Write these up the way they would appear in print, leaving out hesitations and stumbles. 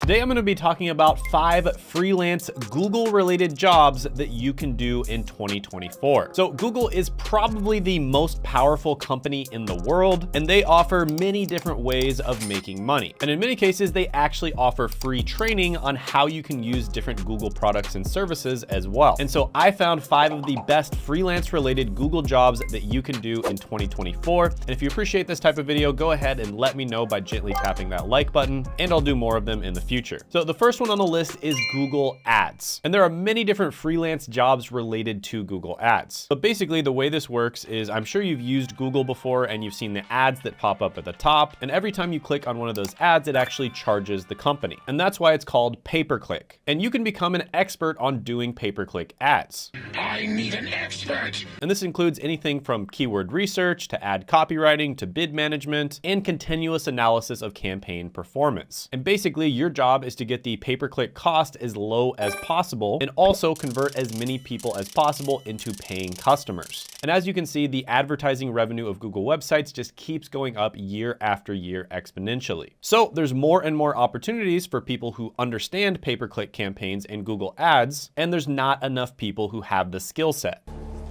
Today I'm going to be talking about 5 freelance Google related jobs that you can do in 2024. So Google is probably the most powerful company in the world, and they offer many different ways of making money. And in many cases, they actually offer free training on how you can use different Google products and services as well. And so I found 5 of the best freelance related Google jobs that you can do in 2024. And if you appreciate this type of video, go ahead and let me know by gently tapping that like button, and I'll do more of them in the future. So the first one on the list is Google Ads. And there are many different freelance jobs related to Google Ads. But basically the way this works is, I'm sure you've used Google before and you've seen the ads that pop up at the top. And every time you click on one of those ads, it actually charges the company. And that's why it's called pay-per-click. And you can become an expert on doing pay-per-click ads. I need an expert. And this includes anything from keyword research to ad copywriting to bid management and continuous analysis of campaign performance. And basically your job is to get the pay-per-click cost as low as possible and also convert as many people as possible into paying customers. And as you can see, the advertising revenue of Google websites just keeps going up year after year exponentially. So there's more and more opportunities for people who understand pay-per-click campaigns and Google Ads, and there's not enough people who have the skill set.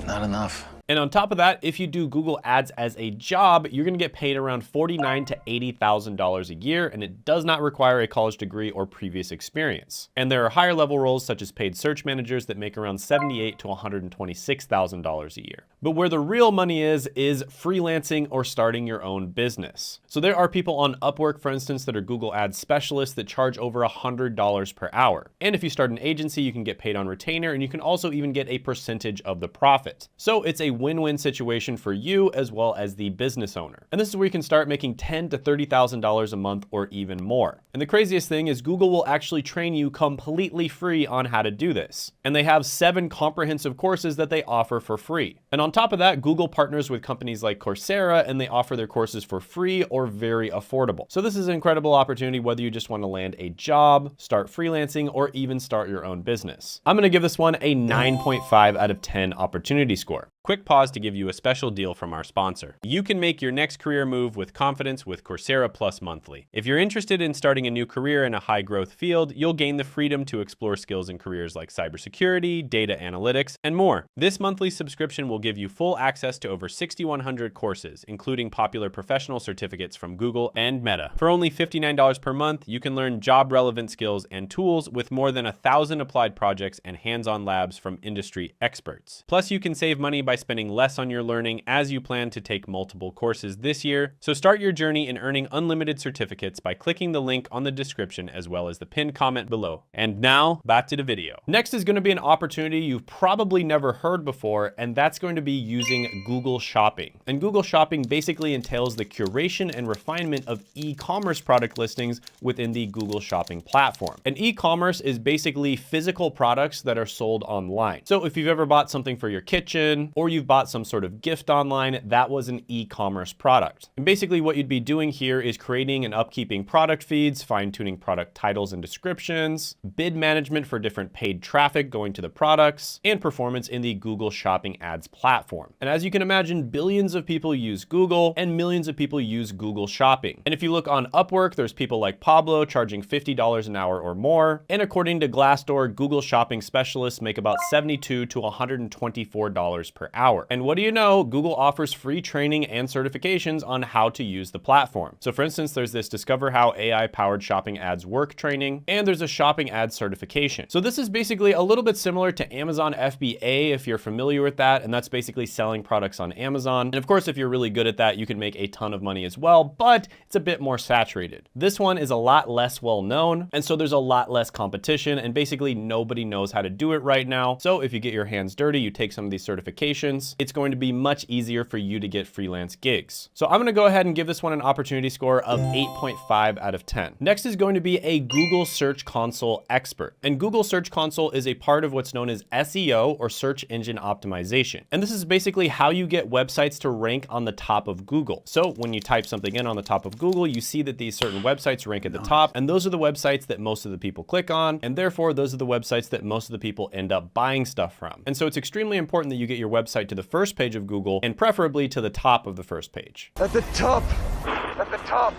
Not enough. And on top of that, if you do Google Ads as a job, you're gonna get paid around $49,000 to $80,000 a year, and it does not require a college degree or previous experience. And there are higher level roles such as paid search managers that make around $78,000 to $126,000 a year. But where the real money is freelancing or starting your own business. So there are people on Upwork, for instance, that are Google Ads specialists that charge over $100 per hour. And if you start an agency, you can get paid on retainer, and you can also even get a percentage of the profit. So it's a win-win situation for you as well as the business owner. And this is where you can start making $10,000 to $30,000 a month or even more. And the craziest thing is Google will actually train you completely free on how to do this. And they have 7 comprehensive courses that they offer for free. And on top of that, Google partners with companies like Coursera, and they offer their courses for free or very affordable. So this is an incredible opportunity whether you just want to land a job, start freelancing, or even start your own business. I'm going to give this one a 9.5 out of 10 opportunity score. Quick pause to give you a special deal from our sponsor. You can make your next career move with confidence with Coursera Plus Monthly. If you're interested in starting a new career in a high growth field, you'll gain the freedom to explore skills in careers like cybersecurity, data analytics, and more. This monthly subscription will give you full access to over 6,100 courses, including popular professional certificates from Google and Meta. For only $59 per month, you can learn job relevant skills and tools with more than 1,000 applied projects and hands-on labs from industry experts. Plus, you can save money by spending less on your learning as you plan to take multiple courses this year. So start your journey in earning unlimited certificates by clicking the link on the description as well as the pinned comment below. And now back to the video. Next is going to be an opportunity you've probably never heard before, and that's going to be using Google Shopping. And Google Shopping basically entails the curation and refinement of e-commerce product listings within the Google Shopping platform. And e-commerce is basically physical products that are sold online. So if you've ever bought something for your kitchen, or you've bought some sort of gift online, that was an e-commerce product. And basically what you'd be doing here is creating and upkeeping product feeds, fine-tuning product titles and descriptions, bid management for different paid traffic going to the products, and performance in the Google Shopping Ads platform. And as you can imagine, billions of people use Google and millions of people use Google Shopping. And if you look on Upwork, there's people like Pablo charging $50 an hour or more. And according to Glassdoor, Google Shopping specialists make about $72 to $124 per hour. And what do you know? Google offers free training and certifications on how to use the platform. So for instance, there's this Discover How AI-powered shopping ads work training, and there's a shopping ad certification. So this is basically a little bit similar to Amazon FBA, if you're familiar with that, and that's basically selling products on Amazon. And of course, if you're really good at that, you can make a ton of money as well, but it's a bit more saturated. This one is a lot less well known, and so there's a lot less competition, and basically nobody knows how to do it right now. So if you get your hands dirty, you take some of these certifications, it's going to be much easier for you to get freelance gigs. So I'm going to go ahead and give this one an opportunity score of 8.5 out of 10. Next is going to be a Google Search Console expert. And Google Search Console is a part of what's known as SEO, or search engine optimization. And this is basically how you get websites to rank on the top of Google. So when you type something in on the top of Google, you see that these certain websites rank at the top, and those are the websites that most of the people click on, and therefore those are the websites that most of the people end up buying stuff from. And so it's extremely important that you get your website to the first page of Google, and preferably to the top of the first page. At the top. At the top.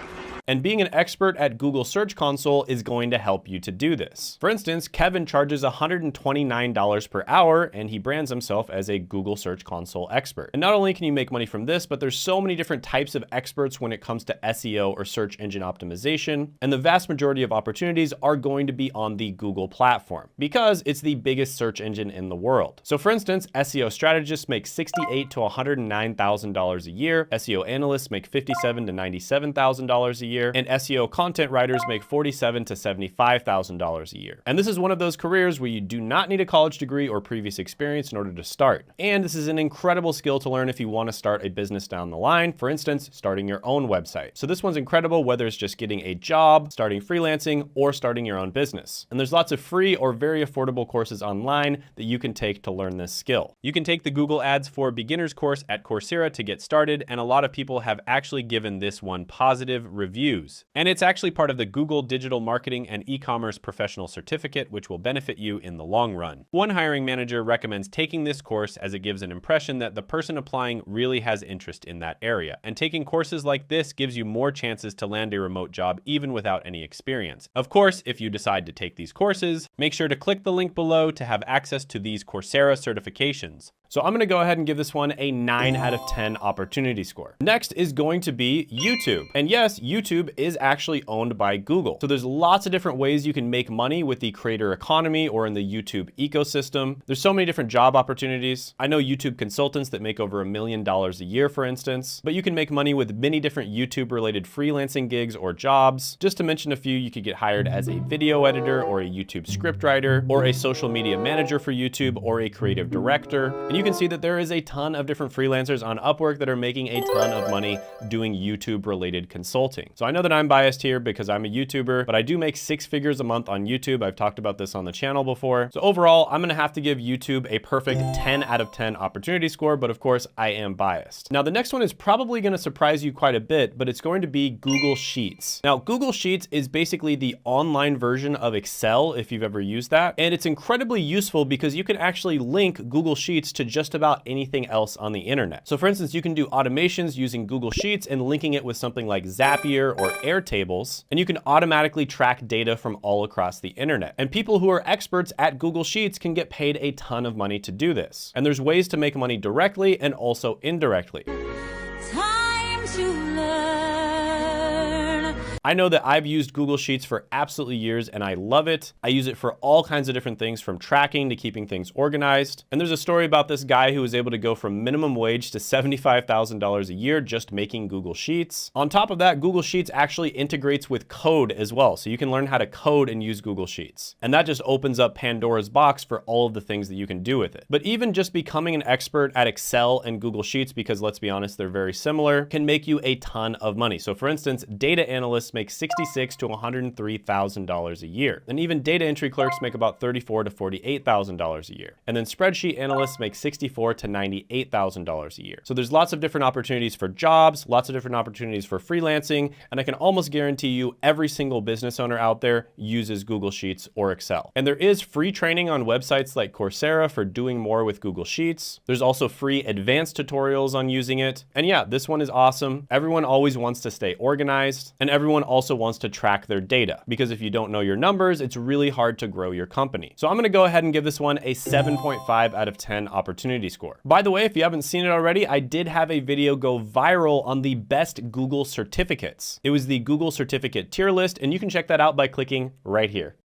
And being an expert at Google Search Console is going to help you to do this. For instance, Kevin charges $129 per hour, and he brands himself as a Google Search Console expert. And not only can you make money from this, but there's so many different types of experts when it comes to SEO or search engine optimization. And the vast majority of opportunities are going to be on the Google platform because it's the biggest search engine in the world. So for instance, SEO strategists make $68,000 to $109,000 a year. SEO analysts make $57,000 to $97,000 a year. And SEO content writers make $47,000 to $75,000 a year. And this is one of those careers where you do not need a college degree or previous experience in order to start. And this is an incredible skill to learn if you want to start a business down the line. For instance, starting your own website. So this one's incredible whether it's just getting a job, starting freelancing, or starting your own business. And there's lots of free or very affordable courses online that you can take to learn this skill. You can take the Google Ads for Beginners course at Coursera to get started, and a lot of people have actually given this one positive reviews. And it's actually part of the Google Digital Marketing and E-commerce Professional Certificate, which will benefit you in the long run. One hiring manager recommends taking this course as it gives an impression that the person applying really has interest in that area. And taking courses like this gives you more chances to land a remote job even without any experience. Of course, if you decide to take these courses, make sure to click the link below to have access to these Coursera certifications. So I'm gonna go ahead and give this one a 9 out of 10 opportunity score. Next is going to be YouTube. And yes, YouTube is actually owned by Google. So there's lots of different ways you can make money with the creator economy or in the YouTube ecosystem. There's so many different job opportunities. I know YouTube consultants that make over $1 million a year, for instance, but you can make money with many different YouTube related freelancing gigs or jobs. Just to mention a few, you could get hired as a video editor or a YouTube scriptwriter or a social media manager for YouTube or a creative director. And you can see that there is a ton of different freelancers on Upwork that are making a ton of money doing YouTube related consulting. So I know that I'm biased here because I'm a YouTuber, but I do make 6 figures a month on YouTube. I've talked about this on the channel before. So overall, I'm gonna have to give YouTube a perfect 10 out of 10 opportunity score, but of course I am biased. Now the next one is probably gonna surprise you quite a bit, but it's going to be Google Sheets. Now Google Sheets is basically the online version of Excel if you've ever used that. And it's incredibly useful because you can actually link Google Sheets to just about anything else on the internet. So for instance, you can do automations using Google Sheets and linking it with something like Zapier or Airtables, and you can automatically track data from all across the internet. And people who are experts at Google Sheets can get paid a ton of money to do this. And there's ways to make money directly and also indirectly. Time to learn. I know that I've used Google Sheets for absolutely years and I love it. I use it for all kinds of different things from tracking to keeping things organized. And there's a story about this guy who was able to go from minimum wage to $75,000 a year just making Google Sheets. On top of that, Google Sheets actually integrates with code as well. So you can learn how to code and use Google Sheets. And that just opens up Pandora's box for all of the things that you can do with it. But even just becoming an expert at Excel and Google Sheets, because let's be honest, they're very similar, can make you a ton of money. So for instance, data analysts make $66,000 to $103,000 a year. And even data entry clerks make about $34,000 to $48,000 a year. And then spreadsheet analysts make $64,000 to $98,000 a year. So there's lots of different opportunities for jobs, lots of different opportunities for freelancing, and I can almost guarantee you every single business owner out there uses Google Sheets or Excel. And there is free training on websites like Coursera for doing more with Google Sheets. There's also free advanced tutorials on using it. And yeah, this one is awesome. Everyone always wants to stay organized, and everyone also wants to track their data, because if you don't know your numbers, it's really hard to grow your company. So I'm gonna go ahead and give this one a 7.5 out of 10 opportunity score. By the way, if you haven't seen it already, I did have a video go viral on the best Google certificates. It was the Google certificate tier list, and you can check that out by clicking right here.